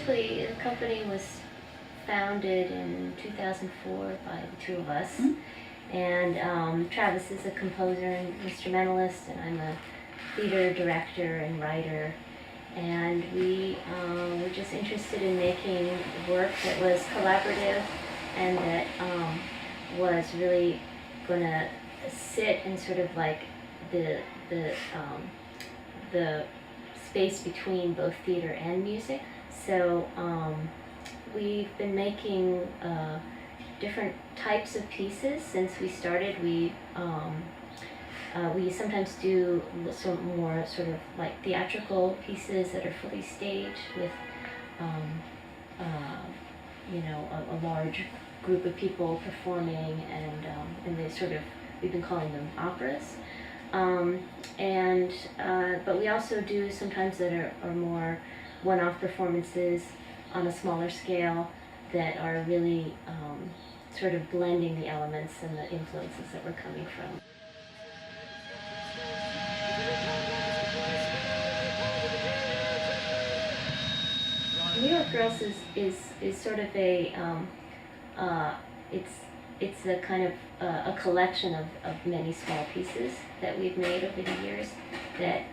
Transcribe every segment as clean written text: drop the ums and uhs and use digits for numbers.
basically, the company was founded in 2004 by the two of us. And Travis is a composer and instrumentalist, and I'm a theater director and writer. And we were just interested in making work that was collaborative and that was really going to sit in sort of like the space between both theater and music. So we've been making different types of pieces since we started. We sometimes do some more sort of like theatrical pieces that are fully staged with a large group of people performing, and they sort of, we've been calling them operas. But we also do sometimes that are more one-off performances on a smaller scale that are really sort of blending the elements and the influences that we're coming from. New York Girls is sort of a it's a kind of a collection of many small pieces that we've made over the years that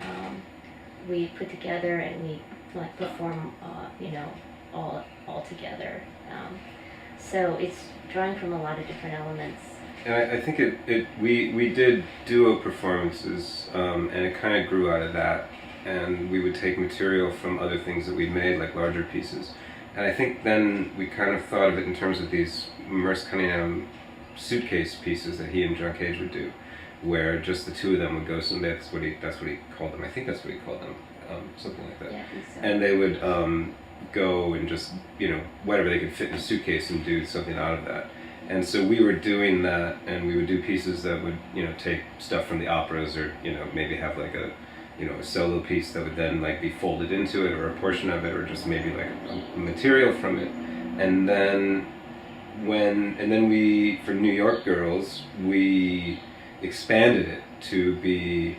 we put together and we like perform all together. So it's drawing from a lot of different elements. And I think we did duo performances, and it kind of grew out of that. And we would take material from other things that we'd made, like larger pieces. And I think then we kind of thought of it in terms of these Merce Cunningham suitcase pieces that he and John Cage would do, where just the two of them would go. So that's what he called them. I think that's what he called them, something like that. Yeah, I think so. And they would go and just whatever they could fit in a suitcase and do something out of that. And so we were doing that, and we would do pieces that would take stuff from the operas, or maybe have like a solo piece that would then like be folded into it, or a portion of it, or just maybe like a material from it. And then we, for New York Girls, we expanded it to be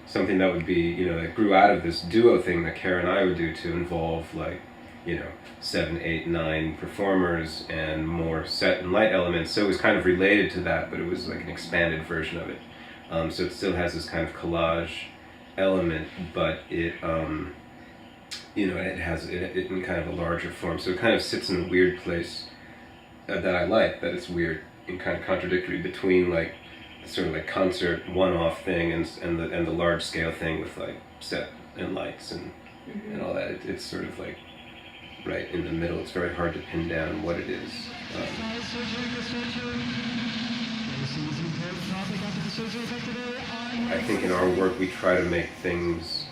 something that would be, that grew out of this duo thing that Kara and I would do, to involve like, 7, 8, 9 performers and more set and light elements. So it was kind of related to that, but it was like an expanded version of it. So it still has this kind of collage element, but it it has it in kind of a larger form, so it kind of sits in a weird place that I like, that it's weird and kind of contradictory between like sort of like concert one-off thing and the large scale thing with like set and lights and all that. It's sort of like right in the middle. It's very hard to pin down what it is. I think in our work we try to make things,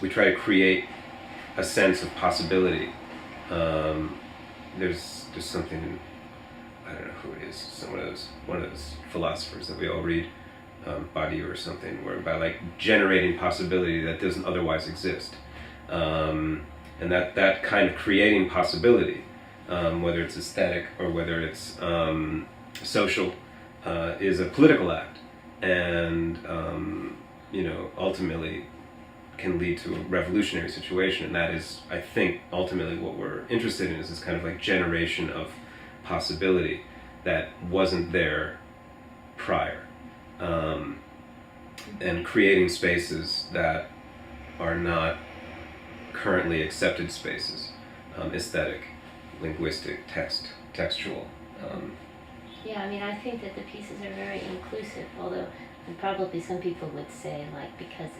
we try to create a sense of possibility. There's something, I don't know who it is, one of those philosophers that we all read, Badiou or something, where by like generating possibility that doesn't otherwise exist. And that kind of creating possibility, whether it's aesthetic or whether it's social, is a political act, and ultimately can lead to a revolutionary situation. And that is, I think, ultimately what we're interested in, is this kind of like generation of possibility that wasn't there prior, and creating spaces that are not currently accepted spaces, aesthetic, linguistic, textual. Yeah, I mean, I think that the pieces are very inclusive, although probably some people would say, like, because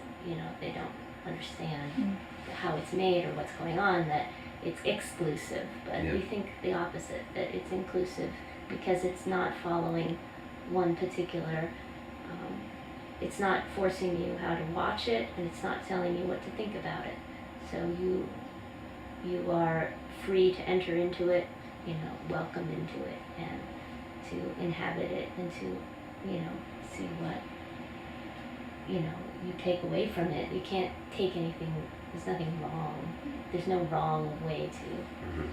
they don't understand how it's made or what's going on, that it's exclusive. But we think the opposite, that it's inclusive because it's not following one particular, it's not forcing you how to watch it, and it's not telling you what to think about it. So you are free to enter into it, welcome into it, and to inhabit it, and to see what you take away from it. You can't take anything. There's nothing wrong. There's no wrong way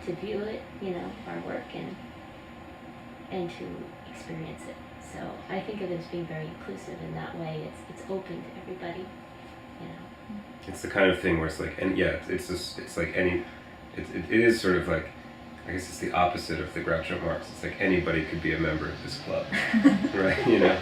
to view it, our work, and to experience it. So I think of it as being very inclusive in that way. It's open to everybody. you know. It's the kind of thing where it's like, and yeah, it's just, it's like any, it is sort of like, I guess it's the opposite of the Groucho Marx. It's like anybody could be a member of this club, right? You know.